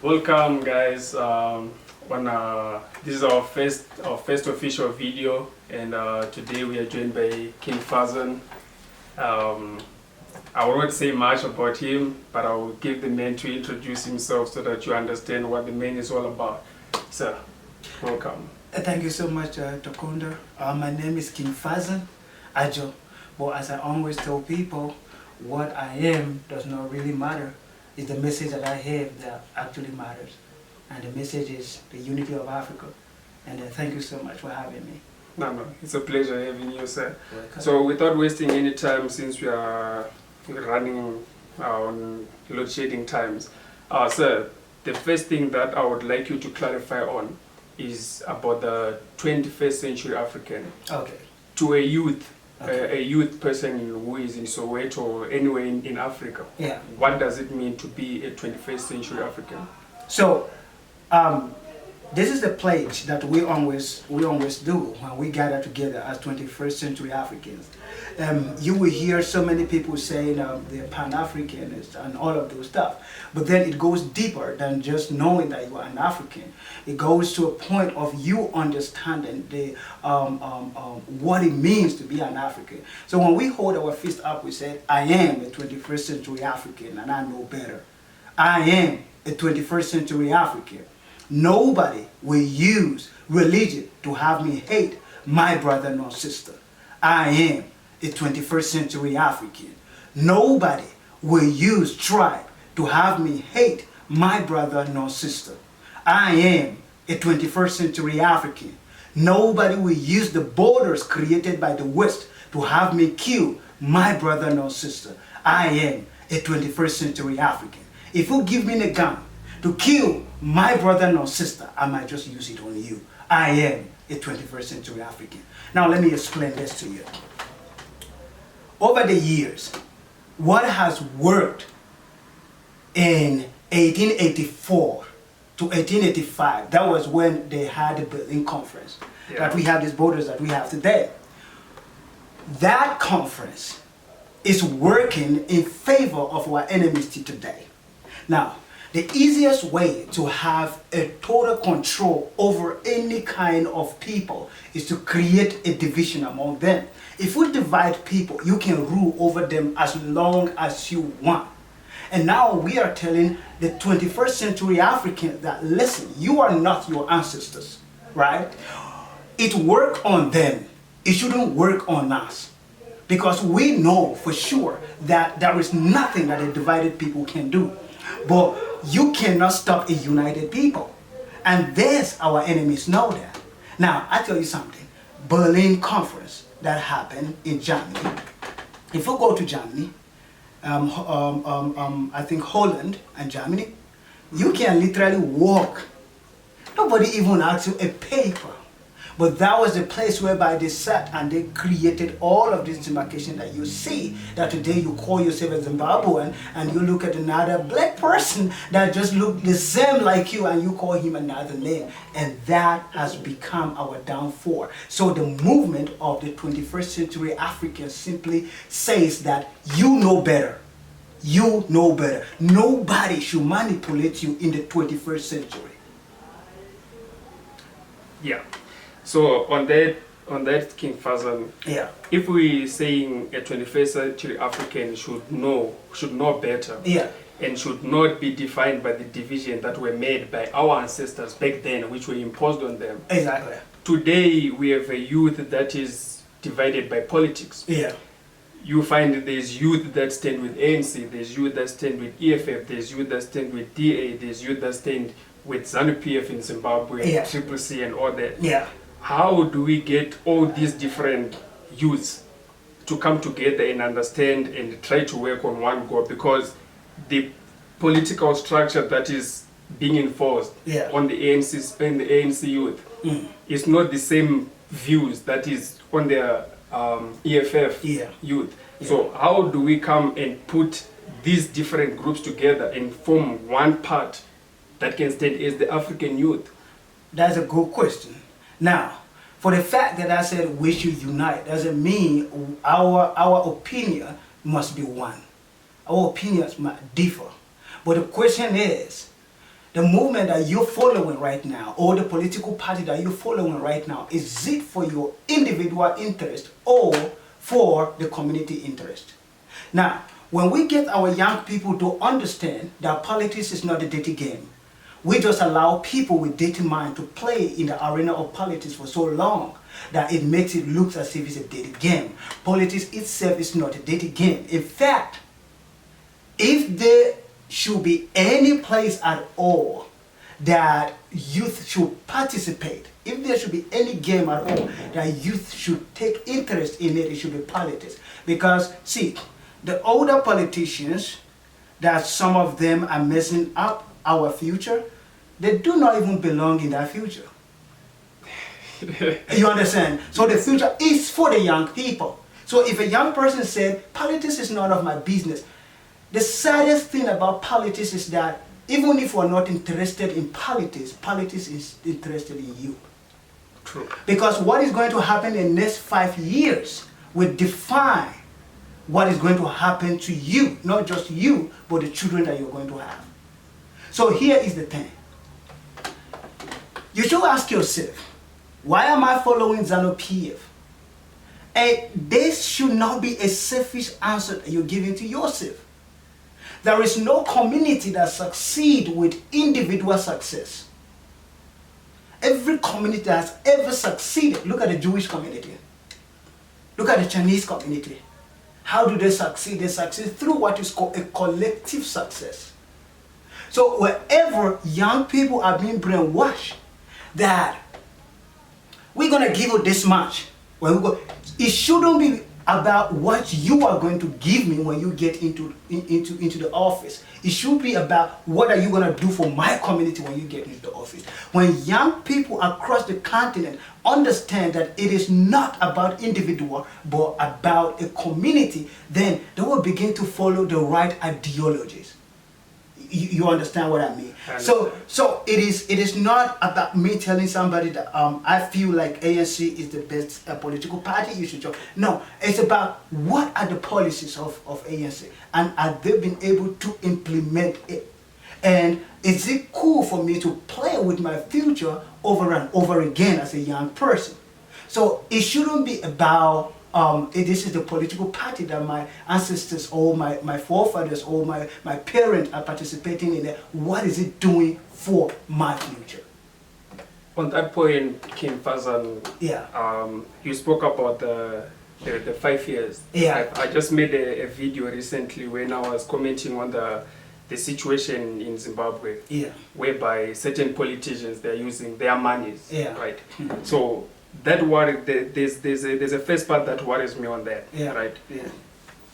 Welcome, guys. This is our first official video, and today we are joined by King Fazan. I will not say much about him, but I will give the man to introduce himself so that you understand what the man is all about. Sir, welcome. Thank you so much, Tokonda. My name is King Fazan Ajo. But as I always tell people, what I am does not really matter. It's the message that I have that actually matters. And the message is the unity of Africa. And thank you so much for having me. No, it's a pleasure having you, sir. Welcome. So without wasting any time, since we are running on load shedding times, sir, the first thing that I would like you to clarify on is about the 21st century African. Okay. To a youth, Okay. a youth person who is in Soweto or anywhere in Africa. Yeah. What does it mean to be a 21st century African? So, this is the pledge that we always do when we gather together as 21st century Africans. You will hear so many people saying they're Pan-Africanists and all of those stuff, but then it goes deeper than just knowing that you are an African. It goes to a point of you understanding the what it means to be an African. So when we hold our fist up, we say, I am a 21st century African and I know better. I am a 21st century African. Nobody will use religion to have me hate my brother nor sister. I am a 21st century African. Nobody will use tribe to have me hate my brother nor sister. I am a 21st century African. Nobody will use the borders created by the West to have me kill my brother nor sister. I am a 21st century African. If you give me a gun to kill my brother nor sister, I might just use it on you. I am a 21st century African. Now let me explain this to you. Over the years, what has worked in 1884 to 1885, that was when they had the Berlin Conference, that we have these borders that we have today. That conference is working in favor of our enemies today. Now, the easiest way to have a total control over any kind of people is to create a division among them. If we divide people, you can rule over them as long as you want. And now we are telling the 21st century Africans that, listen, you are not your ancestors, right? It worked on them. It shouldn't work on us. Because we know for sure that there is nothing that a divided people can do. But you cannot stop a united people. And this, our enemies know that. Now, I tell you something. Berlin Conference that happened in Germany. If you go to Germany, I think Holland and Germany, you can literally walk. Nobody even asks you a paper. But that was the place whereby they sat and they created all of this demarcation that you see. That today you call yourself a Zimbabwean and you look at another black person that just look the same like you and you call him another name. And that has become our downfall. So the movement of the 21st century African simply says that you know better. You know better. Nobody should manipulate you in the 21st century. Yeah. So on that King Fazan, Yeah. if we saying a 21st century African should know better, Yeah. and should not be defined by the division that were made by our ancestors back then, which were imposed on them. Exactly. Today we have a youth that is divided by politics. Yeah. You find there's youth that stand with ANC, there's youth that stand with EFF, there's youth that stand with DA, there's youth that stand with ZANU-PF in Zimbabwe, Yeah. Triple C and all that. Yeah. How do we get all these different youths to come together and understand and try to work on one goal? Because the political structure that is being enforced Yeah. on the ANC youth is not the same views that is on the EFF Yeah. youth. So how do we come and put these different groups together and form one part that can stand as the African youth? That's a good question. Now, for the fact that I said we should unite doesn't mean our opinion must be one. Our opinions might differ. But the question is, the movement that you're following right now, or the political party that you're following right now, is it for your individual interest or for the community interest? Now, when we get our young people to understand that politics is not a dirty game, we just allow people with dirty mind to play in the arena of politics for so long that it makes it look as if it's a dirty game. Politics itself is not a dirty game. In fact, if there should be any place at all that youth should participate, if there should be any game at all that youth should take interest in it should be politics. Because, see, the older politicians, that some of them are messing up our future, they do not even belong in that future. You understand? So the future is for the young people. So if a young person said, politics is none of my business, the saddest thing about politics is that even if we're not interested in politics, politics is interested in you. True. Because what is going to happen in the next 5 years will define what is going to happen to you, not just you, but the children that you're going to have. So here is the thing. You should ask yourself, why am I following ZANU-PF? And this should not be a selfish answer that you're giving to yourself. There is no community that succeeds with individual success. Every community that has ever succeeded, look at the Jewish community, look at the Chinese community. How do they succeed? They succeed through what is called a collective success. So wherever young people are being brainwashed that we're going to give you this much, it shouldn't be about what you are going to give me when you get into the office. It should be about what are you going to do for my community when you get into the office. When young people across the continent understand that it is not about individual but about a community, then they will begin to follow the right ideologies. You understand what I mean? So it is not about me telling somebody that I feel like ANC is the best political party you should join. No, it's about what are the policies of ANC and have they been able to implement it? And is it cool for me to play with my future over and over again as a young person? So it shouldn't be about this is the political party that my ancestors or my forefathers or my parents are participating in. What is it doing for my future? On that point, King Fazan, yeah. You spoke about the 5 years. Yeah. I just made a video recently when I was commenting on the situation in Zimbabwe, Yeah. whereby certain politicians, they're using their monies, Yeah. right? So that there's a first part that worries me on that, Yeah. right? Yeah.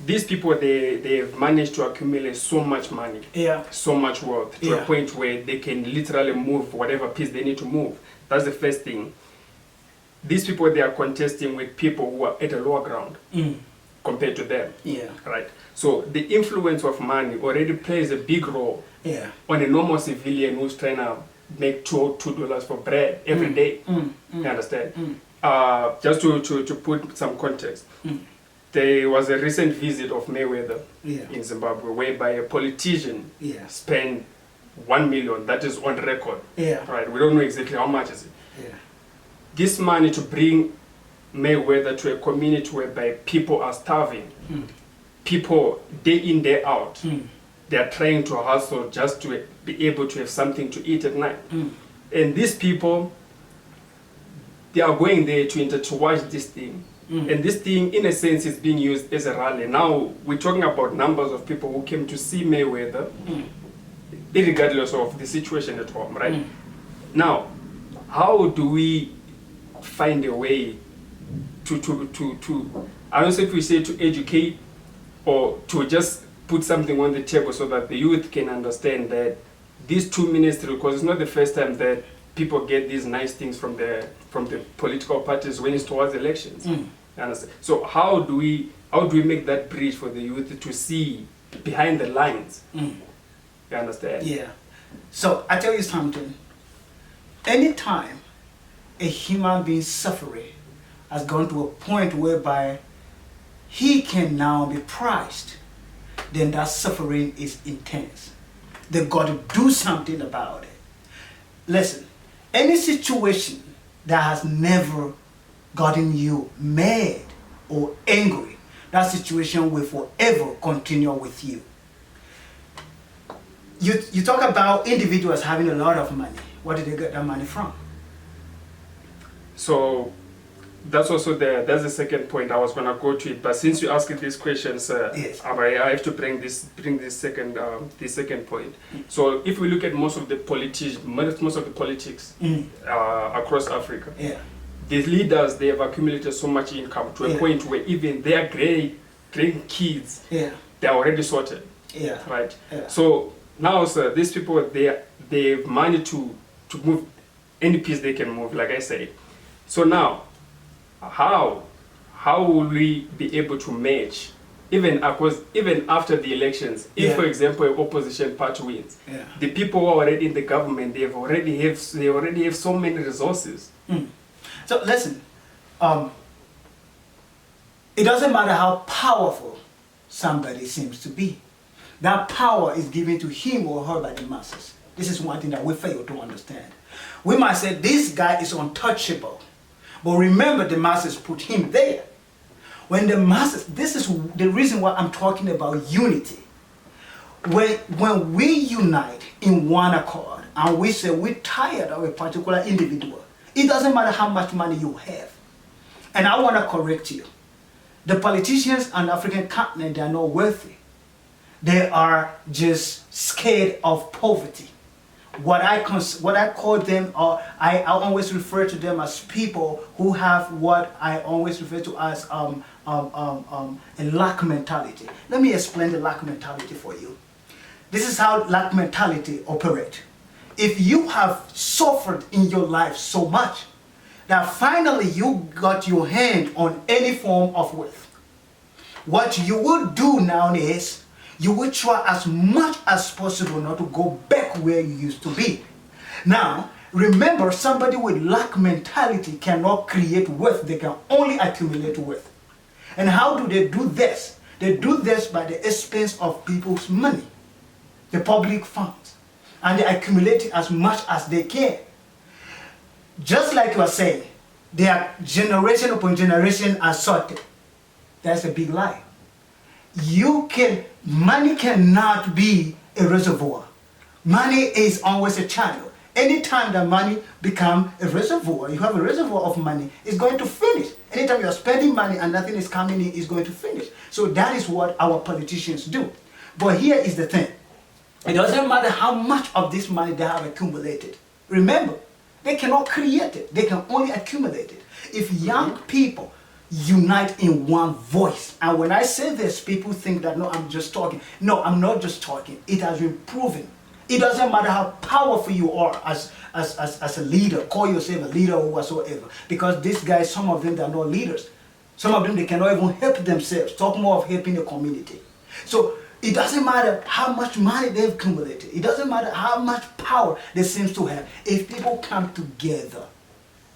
These people, they've managed to accumulate so much money, Yeah. so much wealth, to Yeah. a point where they can literally move whatever piece they need to move. That's the first thing. These people, they are contesting with people who are at a lower ground compared to them, Yeah. right? So the influence of money already plays a big role Yeah. on a normal civilian who's trying to make $2 for bread every day. You understand? Just to put some context, there was a recent visit of Mayweather in Zimbabwe, whereby a politician spent $1 million. That is on record. Yeah. Right? We don't know exactly how much is it. Yeah. this money to bring Mayweather to a community whereby people are starving. People, day in, day out, they are trying to hustle just to be able to have something to eat at night. And these people, they are going there to watch this thing. And this thing, in a sense, is being used as a rally. Now, we're talking about numbers of people who came to see Mayweather, regardless of the situation at home, right? Now, how do we find a way to I don't know if we say to educate or to just put something on the table so that the youth can understand that these two ministries, because it's not the first time that people get these nice things from the political parties when it's towards elections. So how do we make that bridge for the youth to see behind the lines? You understand? Yeah. So I tell you something. Anytime a human being suffering has gone to a point whereby he can now be prized, then that suffering is intense. They've got to do something about it. Listen, any situation that has never gotten you mad or angry, that situation will forever continue with you. You talk about individuals having a lot of money. Where did they get that money from? So that's also that's the second point. I was gonna go to it, but since you asked these questions, yes. I have to bring this second point. So if we look at most of the politics across Africa, the leaders, they have accumulated so much income to a point where even their grandkids, they are already sorted. Right. So now, sir, these people they have money to move any piece they can move, like I say. So now, how will we be able to match even after the elections? If, for example, an opposition party wins, the people who are already in the government, they already have so many resources. So listen, it doesn't matter how powerful somebody seems to be. That power is given to him or her by the masses. This is one thing that we fail to understand. We might say this guy is untouchable. But remember, the masses put him there. When the masses, this is the reason why I'm talking about unity. When we unite in one accord and we say we're tired of a particular individual, it doesn't matter how much money you have. And I want to correct you. The politicians on the African continent, they are not wealthy. They are just scared of poverty. What I call them, or I always refer to them as people who have what I always refer to as a lack mentality. Let me explain the lack mentality for you. This is how lack mentality operates. If you have suffered in your life so much that finally you got your hand on any form of wealth, what you would do now is you will try as much as possible not to go back where you used to be. Now, remember, somebody with lack mentality cannot create wealth. They can only accumulate wealth. And how do they do this? They do this by the expense of people's money, the public funds. And they accumulate as much as they can. Just like you are saying, they are generation upon generation assorted. That's a big lie. Money cannot be a reservoir. Money is always a channel. Anytime that money becomes a reservoir, you have a reservoir of money, it's going to finish. Anytime you are spending money and nothing is coming in, it's going to finish. So that is what our politicians do. But here is the thing. It doesn't matter how much of this money they have accumulated. Remember, they cannot create it. They can only accumulate it. If young people unite in one voice. And when I say this, people think that, no, I'm just talking. No, I'm not just talking. It has been proven. It doesn't matter how powerful you are as a leader. Call yourself a leader or whatsoever. Because these guys, some of them, they are not leaders. Some of them, they cannot even help themselves. Talk more of helping the community. So it doesn't matter how much money they've accumulated. It doesn't matter how much power they seem to have. If people come together,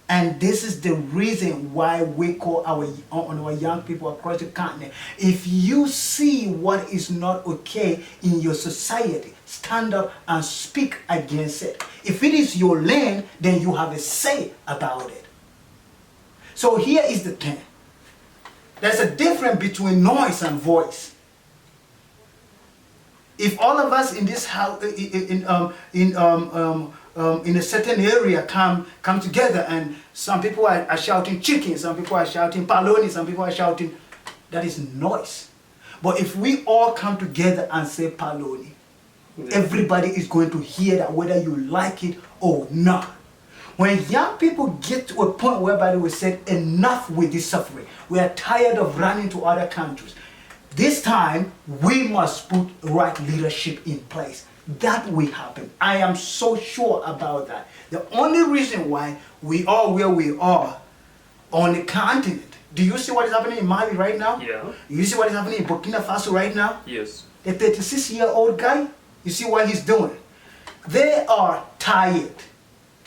and this is the reason why we call our young people across the continent. If you see what is not okay in your society, stand up and speak against it. If it is your land, then you have a say about it. So here is the thing. There's a difference between noise and voice. If all of us in this house, in a certain area come together, and some people are shouting chicken, some people are shouting paloni, some people are shouting, that is noise. But if we all come together and say paloni, everybody is going to hear that whether you like it or not. When young people get to a point whereby they will say, enough with this suffering, we are tired of running to other countries. This time, we must put right leadership in place. That will happen. I am so sure about that. The only reason why we are where we are on the continent. Do you see what is happening in Mali right now? Yeah. You see what is happening in Burkina Faso right now? Yes. The 36-year-old guy, you see what he's doing? They are tired.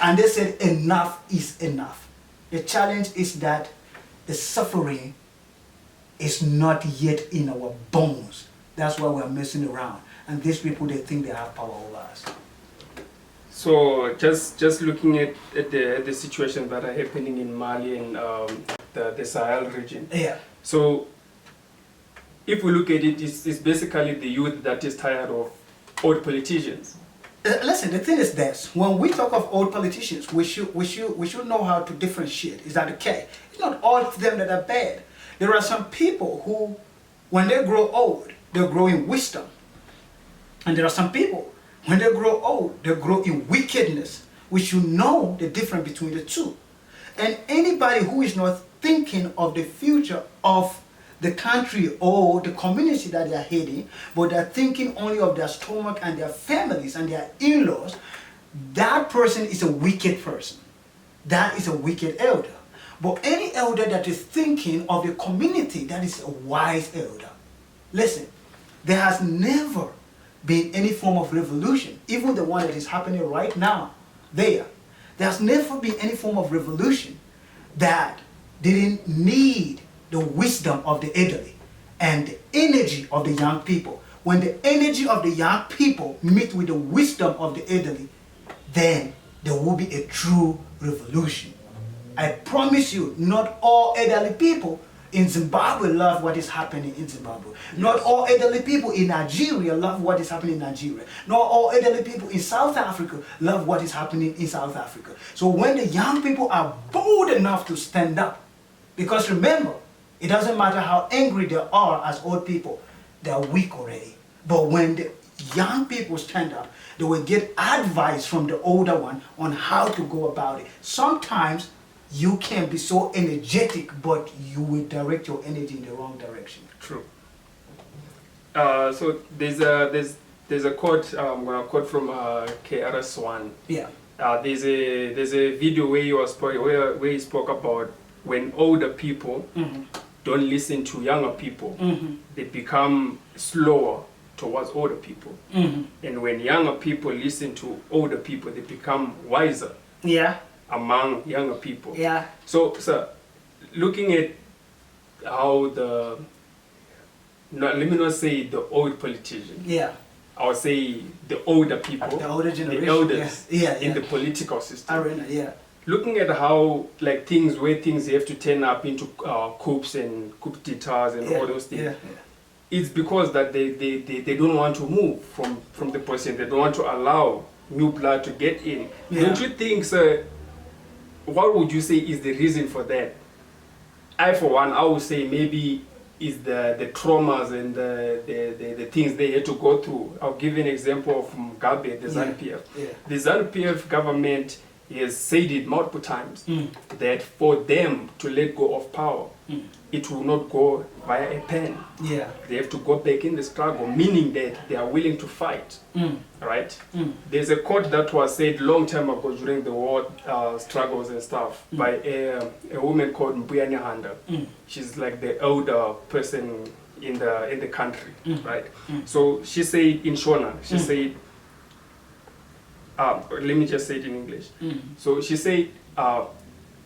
And they said enough is enough. The challenge is that the suffering is not yet in our bones. That's why we're messing around. And these people, they think they have power over us. So just looking at the situation that are happening in Mali and the Sahel region. Yeah. So if we look at it, it's basically the youth that is tired of old politicians. Listen, the thing is this: when we talk of old politicians, we should know how to differentiate. Is that okay? It's not all of them that are bad. There are some people who, when they grow old, they grow in wisdom, and there are some people when they grow old, they grow in wickedness. We should know the difference between the two. And anybody who is not thinking of the future of the country or the community that they are heading, but they're thinking only of their stomach and their families and their in-laws, that person is a wicked person. That is a wicked elder. But any elder that is thinking of the community, that is a wise elder. Listen, there has never been any form of revolution, even the one that is happening right now, there has never been any form of revolution that didn't need the wisdom of the elderly and the energy of the young people. When the energy of the young people meet with the wisdom of the elderly, then there will be a true revolution. I promise you, not all elderly people in Zimbabwe love what is happening in Zimbabwe. Not all elderly people in Nigeria love what is happening in Nigeria. Not all elderly people in South Africa love what is happening in South Africa. So when the young people are bold enough to stand up, because remember, it doesn't matter how angry they are as old people, they are weak already. But when the young people stand up, they will get advice from the older one on how to go about it. Sometimes you can be so energetic, but you will direct your energy in the wrong direction. True. So there's a quote, I'm gonna quote from KRS-One. Yeah. There's a video where he spoke about when older people don't listen to younger people, they become slower towards older people. And when younger people listen to older people, they become wiser. Yeah. Among younger people. Yeah. So, looking at how let me not say the old politicians. Yeah. I would say the older people. The older generation. The elders yeah. in the political system. Arena, yeah. Looking at how things have to turn up into coups and coup d'etats and all those things. Yeah. It's because that they don't want to move from the president. They don't want to allow new blood to get in. Yeah. Don't you think, sir? What would you say is the reason for that? I, for one, I would say maybe is the traumas and the things they had to go through. I'll give you an example of Mugabe, the ZANU-PF. Yeah. The ZANU-PF government has said it multiple times that for them to let go of power, it will not go via a pen. Yeah. They have to go back in the struggle, meaning that they are willing to fight. Right? There's a quote that was said long time ago during the war struggles and stuff by a woman called Mbuya Nyahanda. She's like the elder person in the country, right? So she said in Shona, she said, let me just say it in English. So she said,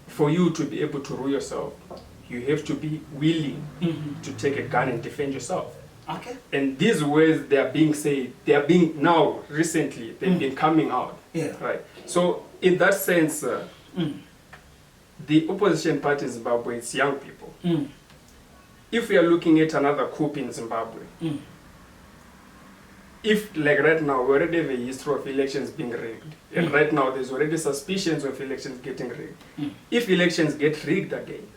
for you to be able to rule yourself, you have to be willing to take a gun and defend yourself. Okay. And these words, they are being said, they are being now, recently, they've been coming out. Yeah. Right. So in that sense, the opposition party in Zimbabwe is young people. If we are looking at another coup in Zimbabwe, if like right now we already have a history of elections being rigged, and right now there's already suspicions of elections getting rigged. If elections get rigged again,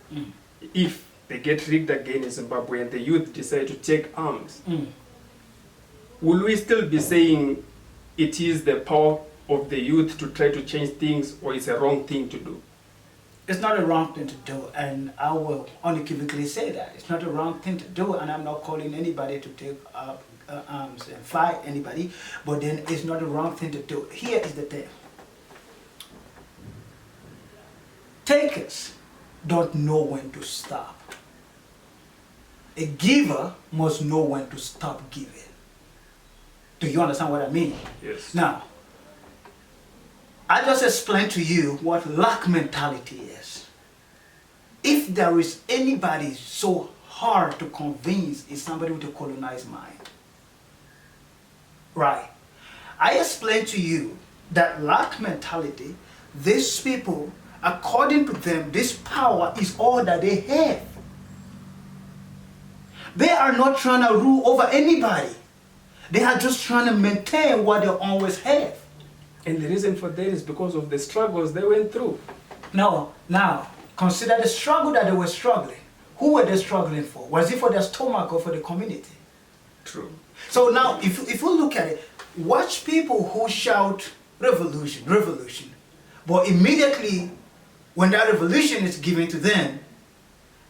if they get rigged again in Zimbabwe and the youth decide to take arms, will we still be saying it is the power of the youth to try to change things, or it's a wrong thing to do? It's not a wrong thing to do, and I will unequivocally say that. It's not a wrong thing to do, and I'm not calling anybody to take up arms and fight anybody, but then it's not a wrong thing to do. Here is the thing. Takers don't know when to stop. A giver must know when to stop giving. Do you understand what I mean? Yes. Now, I just explained to you what lack mentality is. If there is anybody so hard to convince, it's somebody with a colonized mind. Right. I explained to you that lack mentality, these people, according to them, this power is all that they have. They are not trying to rule over anybody. They are just trying to maintain what they always have. And the reason for that is because of the struggles they went through. Now, consider the struggle that they were struggling. Who were they struggling for? Was it for their stomach or for the community? True. So now, if you look at it, watch people who shout revolution, revolution. But immediately, when that revolution is given to them,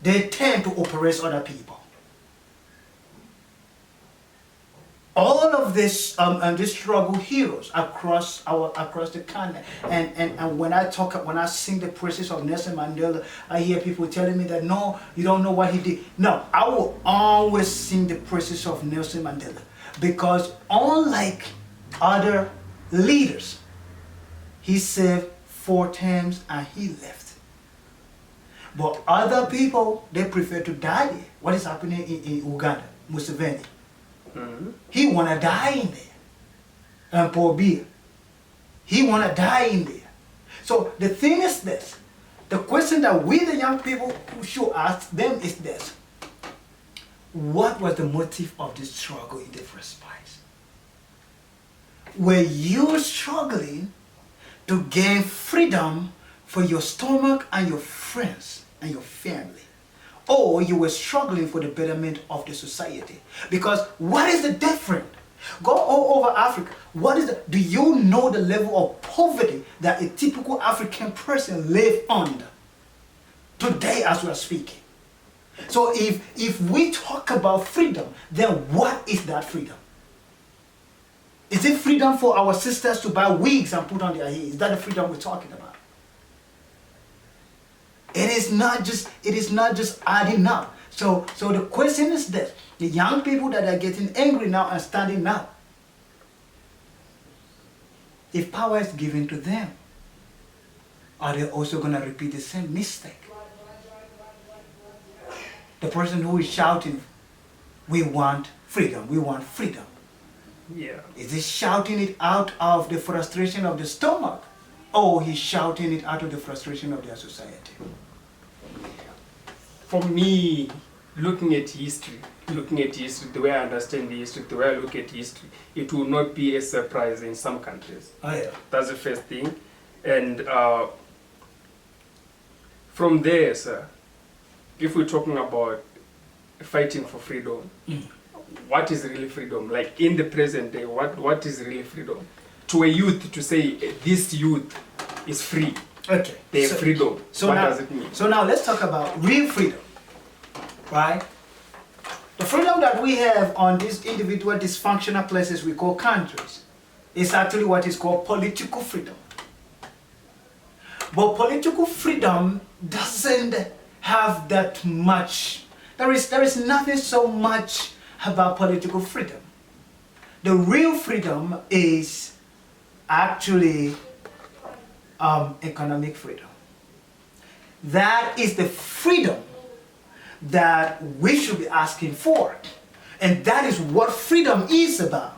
they tend to oppress other people. All of this, these struggle heroes across the continent, and when I sing the praises of Nelson Mandela, I hear people telling me that no, you don't know what he did. No, I will always sing the praises of Nelson Mandela, because unlike other leaders, he served 4 terms and he left. But other people, they prefer to die there. What is happening in Uganda? Museveni. He want to die in there. And Paul Biya, he want to die in there. So the thing is this. The question that we, the young people, should ask them is this. What was the motive of this struggle in the first place? Were you struggling to gain freedom for your stomach and your friends and your family? Or you were struggling for the betterment of the society? Because what is the difference? Go all over Africa. Do you know the level of poverty that a typical African person lives under today as we are speaking? So if we talk about freedom, then what is that freedom? Is it freedom for our sisters to buy wigs and put on their hair? Is that the freedom we're talking about? It is not just adding up. So the question is this: the young people that are getting angry now and standing up, if power is given to them, are they also going to repeat the same mistake? The person who is shouting, we want freedom, we want freedom. Yeah. Is he shouting it out of the frustration of the stomach, or he's shouting it out of the frustration of their society? For me, looking at history, the way I understand the history, the way I look at history, it will not be a surprise in some countries. Oh, yeah. That's the first thing. And from there, sir, if we're talking about fighting for freedom, what is really freedom? Like in the present day, what is really freedom? To a youth to say this youth is free. Okay. Their freedom. So what now, does it mean? So now let's talk about real freedom. Right? The freedom that we have on these individual dysfunctional places we call countries is actually what is called political freedom. But political freedom doesn't have that much. There is nothing so much about political freedom. The real freedom is actually economic freedom. That is the freedom that we should be asking for. And that is what freedom is about.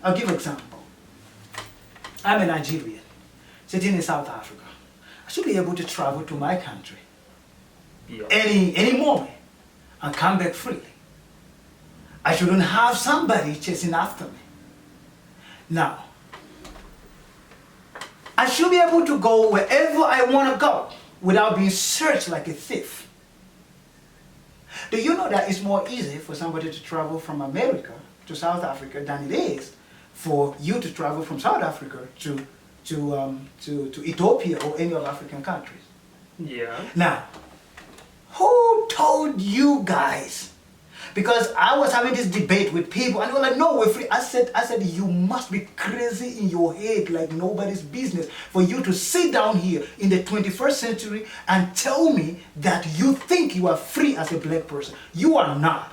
I'll give an example. I'm a Nigerian, sitting in South Africa. should be able to travel to my country Yeah. any moment and come back freely. I shouldn't have somebody chasing after me. Now, I should be able to go wherever I want to go without being searched like a thief. Do you know that it's more easy for somebody to travel from America to South Africa than it is for you to travel from South Africa to Ethiopia or any of African countries? Yeah. Now, who told you guys? Because I was having this debate with people and they were like, no, we're free. I said, you must be crazy in your head like nobody's business for you to sit down here in the 21st century and tell me that you think you are free as a black person. You are not.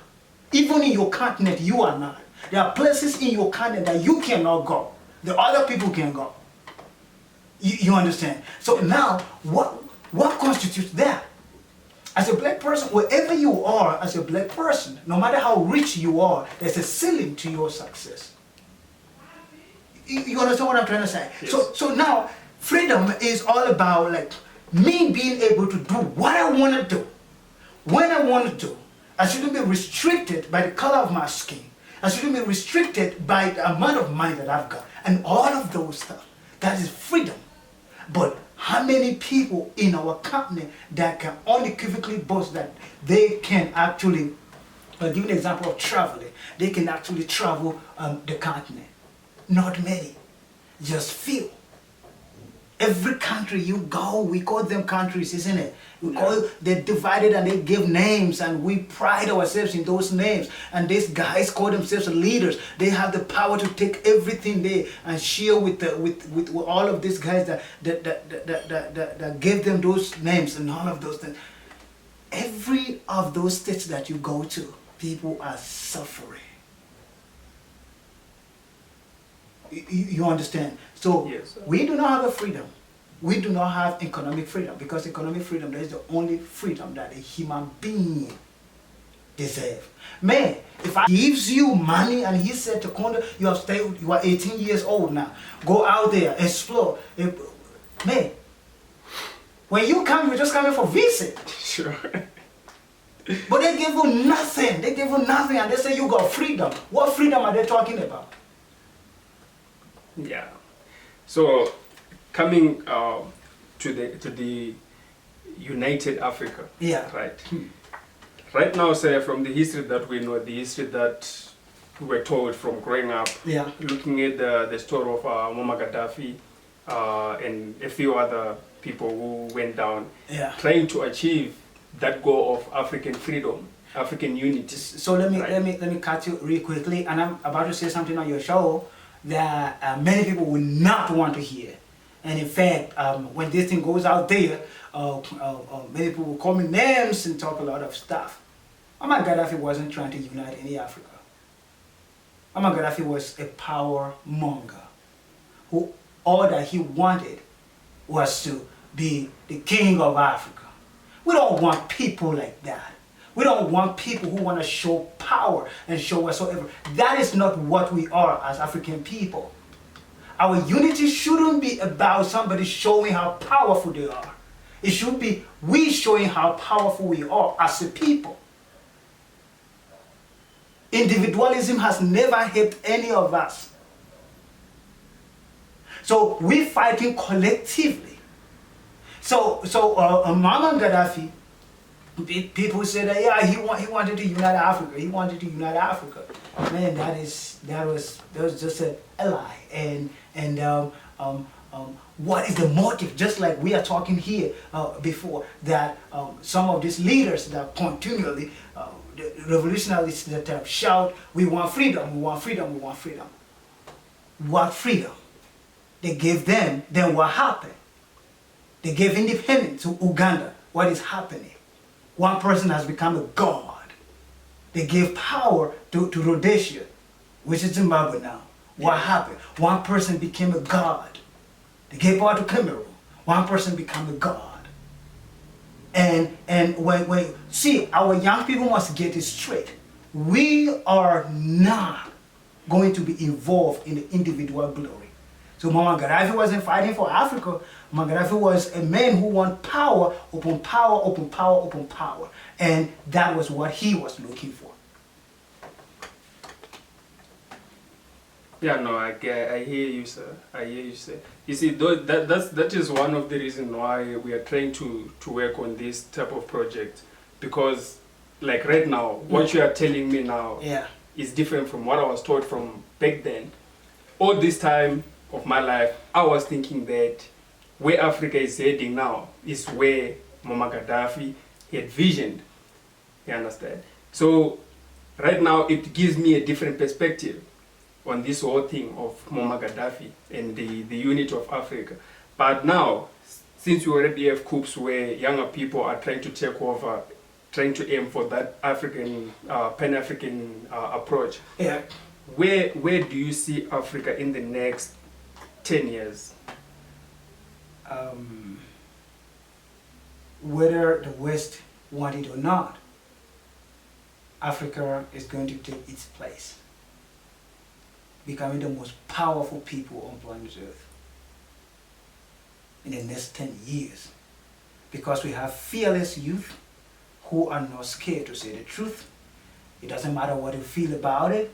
Even in your continent, you are not. There are places in your continent that you cannot go. The other people can go. You understand? So now, what constitutes that? As a black person, wherever you are as a black person, no matter how rich you are, there's a ceiling to your success. You understand what I'm trying to say? Yes. So now, freedom is all about like me being able to do what I want to do, when I want to do. I shouldn't be restricted by the color of my skin. I shouldn't be restricted by the amount of money that I've got. And all of those stuff. That is freedom. But how many people in our continent that can unequivocally boast that they can actually, give an example of traveling, they can actually travel the continent? Not many, just few. Every country you go, we call them countries, isn't it? They're divided and they give names and we pride ourselves in those names. And these guys call themselves leaders. They have the power to take everything there and share with all of these guys that gave them those names and all of those things. Every of those states that you go to, people are suffering. You understand? So Yes, sir. we do not have a freedom. We do not have economic freedom because economic freedom that is the only freedom that a human being deserves. Man, if I gives you money and he said to Kondo, you are 18 years old now, go out there, explore. Man, when you come, you're just coming for visit. Sure. But they give you nothing. They give you nothing and they say you got freedom. What freedom are they talking about? Yeah. So coming to the United Africa. Yeah. Right. Right now, say from the history that we know, the history that we were told from growing up, Yeah. looking at the story of Muammer Gaddafi and a few other people who went down, Yeah. trying to achieve that goal of African freedom, African unity. So let me Right. let me cut you real quickly, and I'm about to say something on your show that many people will not want to hear. And in fact, when this thing goes out there, many people will call me names and talk a lot of stuff. Muammar Gaddafi wasn't trying to unite any Africa. Muammar Gaddafi was a power monger who all that he wanted was to be the king of Africa. We don't want people like that. We don't want people who want to show power and show whatsoever. That is not what we are as African people. Our unity shouldn't be about somebody showing how powerful they are. It should be we showing how powerful we are as a people. Individualism has never helped any of us. So we're fighting collectively. So Muammar Gaddafi, people say that yeah he wanted to unite Africa. He wanted to unite Africa. Man, that was just a lie. And what is the motive? Just like we are talking here before, that some of these leaders that continually, the revolutionaries that have shout, we want freedom, we want freedom, we want freedom. What freedom? They gave them, then what happened? They gave independence to Uganda. What is happening? One person has become a god. They gave power to Rhodesia, which is Zimbabwe now. What happened? One person became a god. They gave power to Cameroon. One person became a god. And when see, our young people must get it straight. We are not going to be involved in the individual glory. So Muammar Gaddafi wasn't fighting for Africa. Muammar Gaddafi was a man who wanted power upon power upon power upon power. And that was what he was looking for. Yeah, no, I hear you, sir. I hear you, sir. You see, that is one of the reasons why we are trying to work on this type of project. Because, like right now, what you are telling me now is different from what I was taught from back then. All this time of my life, I was thinking that where Africa is heading now is where Muammar Gaddafi had visioned. You understand? So, right now, it gives me a different perspective on this whole thing of Muammar Gaddafi and the unity of Africa. But now, since we already have coups where younger people are trying to take over, trying to aim for that African, Pan-African approach, where do you see Africa in the next 10 years? Whether the West want it or not, Africa is going to take its place, becoming the most powerful people on planet Earth in the next 10 years. Because we have fearless youth who are not scared to say the truth. It doesn't matter what they feel about it.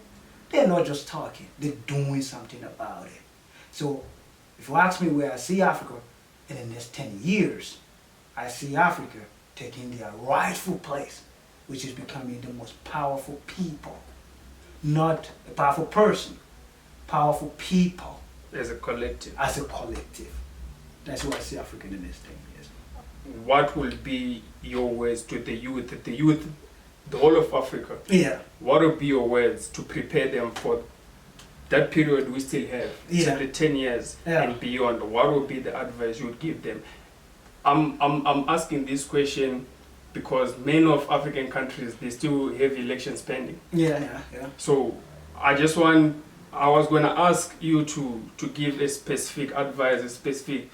They're not just talking, they're doing something about it. So if you ask me where I see Africa in the next 10 years, I see Africa taking their rightful place, which is becoming the most powerful people. Not a powerful person, powerful people. As a collective. As a collective. That's where I see Africa in the next 10 years. What will be your words to the youth, the whole of Africa? Yeah. What will be your words to prepare them for that period we still have, till the 10 years and beyond? What will be the advice you would give them? I'm asking this question because many of African countries, they still have elections pending. Yeah. So I was going to ask you to give a specific advice, a specific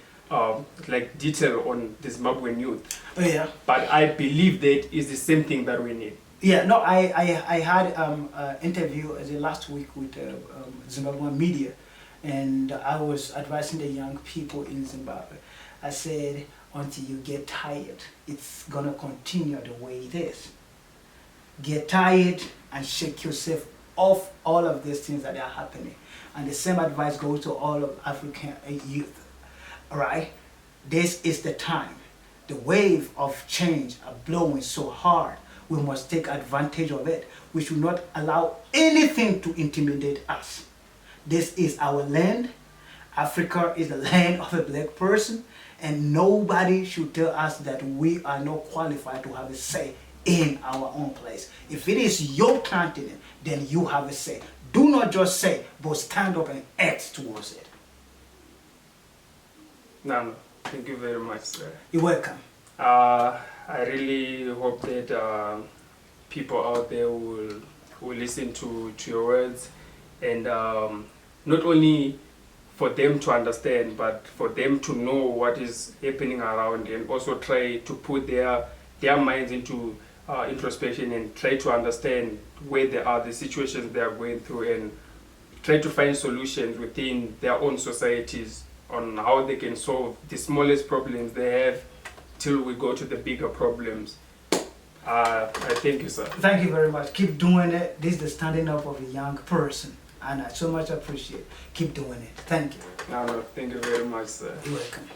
like detail on the Zimbabwean youth. But I believe that is the same thing that we need. Yeah, no, I had an interview last week with Zimbabwean media, and I was advising the young people in Zimbabwe. I said, until you get tired, it's gonna continue the way it is. Get tired and shake yourself off all of these things that are happening. And the same advice goes to all of African youth. All right, this is the time. The wave of change are blowing so hard. We must take advantage of it. We should not allow anything to intimidate us. This is our land. Africa is the land of a black person, and nobody should tell us that we are not qualified to have a say in our own place. If it is your continent, then you have a say. Do not just say, but stand up and act towards it. No, thank you very much, sir. You're welcome. I really hope that people out there will listen to your words, and not only for them to understand, but for them to know what is happening around, and also try to put their minds into introspection and try to understand where they are, the situations they are going through, and try to find solutions within their own societies on how they can solve the smallest problems they have till we go to the bigger problems. I thank you, sir. Thank you very much. Keep doing it. This is the standing up of a young person, and I so much appreciate it. Keep doing it. Thank you. No, thank you very much, sir. You're welcome.